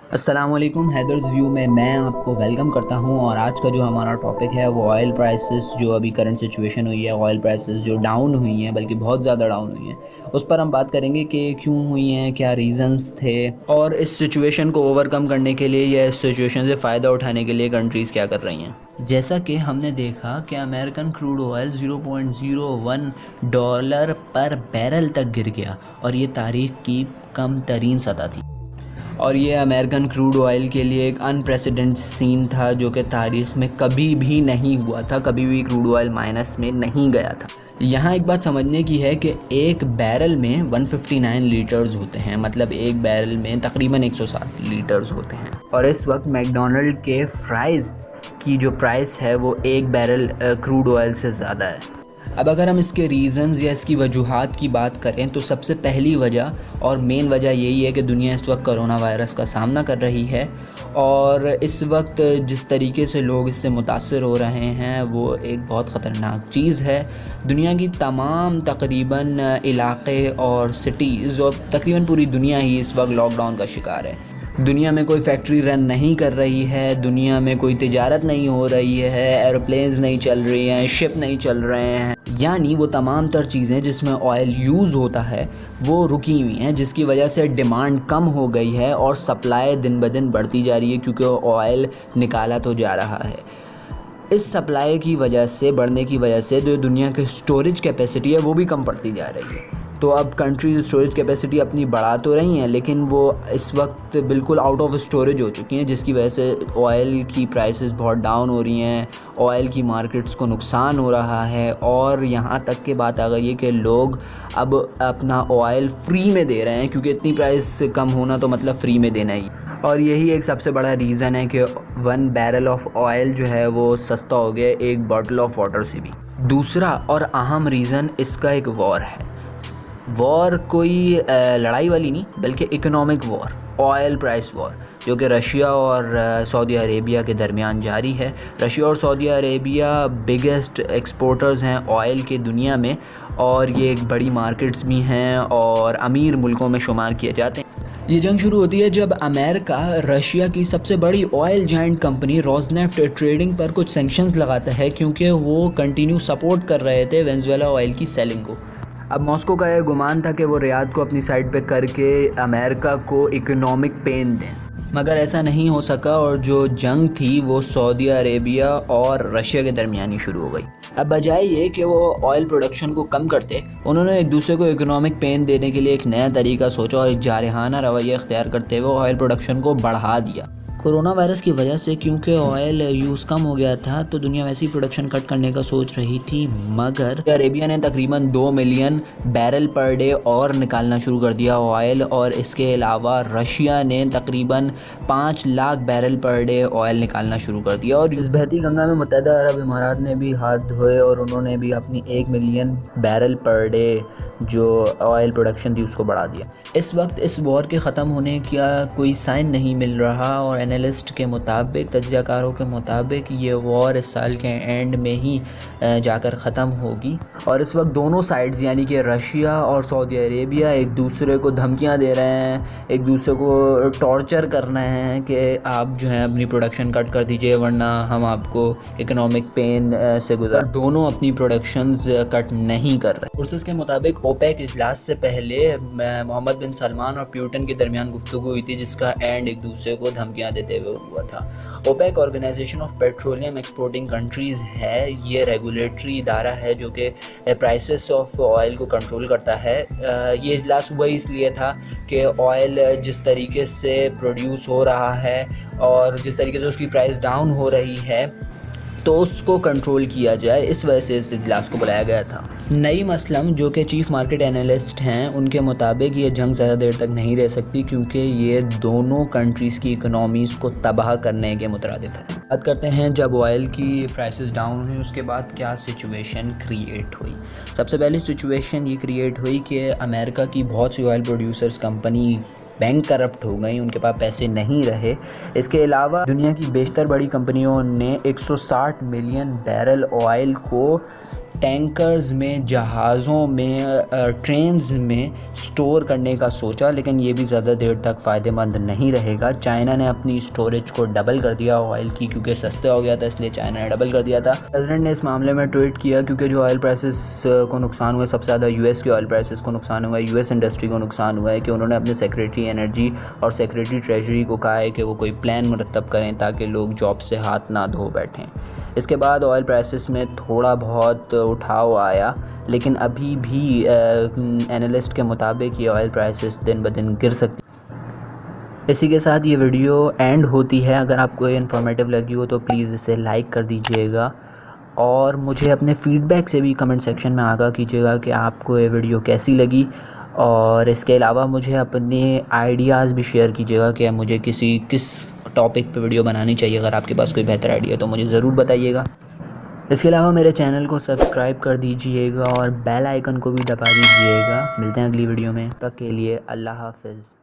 अस्सलाम वालेकुम। हैदर्स व्यू में मैं आपको वेलकम करता हूं और आज का जो हमारा टॉपिक है वो ऑयल प्राइसेस जो अभी करंट सिचुएशन हुई है, ऑयल प्राइसेस जो डाउन हुई हैं, बल्कि बहुत ज़्यादा डाउन हुई हैं, उस पर हम बात करेंगे कि क्यों हुई हैं, क्या रीज़न्स थे और इस सिचुएशन को ओवरकम करने के लिए या इस सिचुएशन से फ़ायदा उठाने के लिए कंट्रीज़ क्या कर रही हैं। जैसा कि हमने देखा कि अमेरिकन क्रूड ऑयल $0.01 पर बैरल तक गिर गया और ये तारीख़ की कम तरीन सतह थी और ये अमेरिकन क्रूड ऑयल के लिए एक अनप्रेसिडेंट सीन था जो कि तारीख़ में कभी भी नहीं हुआ था। कभी भी क्रूड ऑयल माइनस में नहीं गया था। यहाँ एक बात समझने की है कि एक बैरल में 159 लीटर्स होते हैं, मतलब एक बैरल में तकरीबन 160 लीटर्स होते हैं। और इस वक्त मैकडोनल्ड के फ्राइज़ की जो प्राइस है वो एक बैरल क्रूड ऑयल से ज़्यादा है। अब अगर हम इसके रीज़न्स या इसकी वजूहात की बात करें तो सबसे पहली वजह और मेन वजह यही है कि दुनिया इस वक्त कोरोना वायरस का सामना कर रही है और इस वक्त जिस तरीके से लोग इससे मुतासर हो रहे हैं वो एक बहुत ख़तरनाक चीज़ है। दुनिया की तमाम तकरीबन इलाक़े और सिटीज़ और तकरीबन पूरी दुनिया ही इस वक्त लॉकडाउन का शिकार है। दुनिया में कोई फैक्ट्री रन नहीं कर रही है, दुनिया में कोई तिजारत नहीं हो रही है, एरोप्लेन्स नहीं चल रही हैं, शिप नहीं चल रहे हैं, यानी वो तमाम तर चीज़ें जिसमें ऑयल यूज़ होता है वो रुकी हुई हैं, जिसकी वजह से डिमांड कम हो गई है और सप्लाई दिन ब दिन बढ़ती जा रही है क्योंकि ऑयल निकाला तो जा रहा है। इस सप्लाई की वजह से, बढ़ने की वजह से जो दुनिया की स्टोरेज कैपेसिटी है वो भी कम पड़ती जा रही है। तो अब कंट्रीज स्टोरेज कैपेसिटी अपनी बढ़ा तो रही हैं लेकिन वो इस वक्त बिल्कुल आउट ऑफ स्टोरेज हो चुकी हैं, जिसकी वजह से ऑयल की प्राइसेस बहुत डाउन हो रही हैं, ऑयल की मार्केट्स को नुकसान हो रहा है और यहाँ तक की बात आ गई है कि लोग अब अपना ऑयल फ्री में दे रहे हैं क्योंकि इतनी प्राइस कम होना तो मतलब फ्री में देना ही। और यही एक सबसे बड़ा रीज़न है कि 1 बैरल ऑफ ऑयल जो है वो सस्ता हो गया एक बॉटल ऑफ वाटर से भी। दूसरा और अहम रीज़न इसका एक वॉर है। वॉर कोई लड़ाई वाली नहीं बल्कि economic war, oil price war, जो कि रशिया और सऊदी अरेबिया के दरमियान जारी है। रशिया और सऊदी अरेबिया बिगेस्ट एक्सपोर्टर्स हैं ऑयल के दुनिया में और ये एक बड़ी मार्केट्स भी हैं और अमीर मुल्कों में शुमार किए जाते हैं। ये जंग शुरू होती है जब अमेरिका रशिया की सबसे बड़ी oil giant company Rosneft trading पर कुछ सैंक्शंस लगाता है क्योंकि वो कंटिन्यू सपोर्ट कर रहे थे वेनेजुएला ऑयल की सेलिंग को। अब मॉस्को का यह गुमान था कि वो रियाद को अपनी साइड पे करके अमेरिका को इकोनॉमिक पेन दें, मगर ऐसा नहीं हो सका और जो जंग थी वो सऊदी अरेबिया और रशिया के दरमियान ही शुरू हो गई। अब बजाय ये कि वो ऑयल प्रोडक्शन को कम करते, उन्होंने एक दूसरे को इकोनॉमिक पेन देने के लिए एक नया तरीका सोचा और एक जारहाना रवैया इख्तियार करते हुए ऑयल प्रोडक्शन को बढ़ा दिया। कोरोना वायरस की वजह से क्योंकि ऑयल यूज़ कम हो गया था तो दुनिया वैसे ही प्रोडक्शन कट करने का सोच रही थी, मगर अरेबिया ने तकरीबन 2 मिलियन बैरल पर डे और निकालना शुरू कर दिया ऑयल, और इसके अलावा रशिया ने तकरीबन 5 lakh barrel per day oil निकालना शुरू कर दिया। और इस बहती गंगा में मुत्तहदा अरब इमारात ने भी हाथ धोए और उन्होंने भी अपनी 1 मिलियन बैरल पर डे जो ऑयल प्रोडक्शन थी उसको बढ़ा दिया। इस वक्त इस वॉर के ख़त्म होने का कोई साइन नहीं मिल रहा और एनालिस्ट के मुताबिक, तज्ज़ियाकारों के मुताबिक ये वॉर इस साल के एंड में ही जाकर ख़त्म होगी। और इस वक्त दोनों साइड्स यानी कि रशिया और सऊदी अरेबिया एक दूसरे को धमकियां दे रहे हैं, एक दूसरे को टॉर्चर कर रहे हैं कि आप जो है अपनी प्रोडक्शन कट कर दीजिए वरना हम आपको इकोनॉमिक पेन से गुजर। दोनों अपनी प्रोडक्शंस कट नहीं कर रहे। सोर्सेस के मुताबिक ओपेक इजलास से पहले मोहम्मद बिन सलमान और प्यूटन के दरमियान गुफ्तगू हुई थी जिसका एंड एक दूसरे को धमकियां देते हुए हुआ था। OPEC organization of petroleum exporting countries है, ये रेगुलेटरी इदारा है जो कि प्राइसेस ऑफ ऑयल को कंट्रोल करता है। ये इजलास हुआ इसलिए था कि ऑयल जिस तरीके से प्रोड्यूस हो रहा है और जिस तरीके से उसकी प्राइस डाउन हो रही है तो उसको कंट्रोल किया जाए, इस वजह से इस इजलास को बुलाया गया था। नईम असलम जो कि चीफ़ मार्केट एनालिस्ट हैं, उनके मुताबिक ये जंग ज़्यादा देर तक नहीं रह सकती क्योंकि ये दोनों कंट्रीज़ की इकनॉमीज़ को तबाह करने के मुतरादिफ है। बात करते हैं जब ऑयल की प्राइसेस डाउन हुई उसके बाद क्या सिचुएशन क्रिएट हुई। सबसे पहली सिचुएशन ये क्रिएट हुई कि अमेरिका की बहुत सी oil producers company bankrupt हो गई, उनके पास पैसे नहीं रहे। इसके अलावा दुनिया की बेशतर बड़ी कंपनियों ने 160 मिलियन बैरल ऑयल को टैंकर्स में, जहाज़ों में, ट्रेन्स में स्टोर करने का सोचा, लेकिन ये भी ज़्यादा देर तक फ़ायदेमंद नहीं रहेगा। चाइना ने अपनी स्टोरेज को डबल कर दिया ऑयल की, क्योंकि सस्ता हो गया था, इसलिए चाइना ने डबल कर दिया था। प्रेसिडेंट ने इस मामले में ट्वीट किया, क्योंकि जो ऑयल प्राइसेस को नुकसान हुआ, सबसे ज़्यादा यूएस के ऑयल प्राइसेस को नुकसान हुआ है, यूएस इंडस्ट्री को नुकसान हुआ है, कि उन्होंने अपने सेक्रेटरी एनर्जी और सेक्रेटरी ट्रेजरी को कहा है कि वो कोई प्लान मुरतब करें ताकि लोग जॉब से हाथ ना धो बैठें। इसके बाद ऑयल प्राइसेस में थोड़ा बहुत उठाव आया, लेकिन अभी भी एनालिस्ट के मुताबिक ये ऑयल प्राइसेस दिन ब दिन गिर सकती। इसी के साथ ये वीडियो एंड होती है। अगर आपको ये इन्फॉर्मेटिव लगी हो तो प्लीज़ इसे लाइक कर दीजिएगा, और मुझे अपने फ़ीडबैक से भी कमेंट सेक्शन में आगाह कीजिएगा कि आपको ये वीडियो कैसी लगी। और इसके अलावा मुझे अपने आइडियाज़ भी शेयर कीजिएगा कि मुझे किस टॉपिक पे वीडियो बनानी चाहिए। अगर आपके पास कोई बेहतर आइडिया तो मुझे ज़रूर बताइएगा। इसके अलावा मेरे चैनल को सब्सक्राइब कर दीजिएगा और बेल आइकन को भी दबा दीजिएगा। मिलते हैं अगली वीडियो में, तब तक के लिए अल्लाह हाफ़िज़।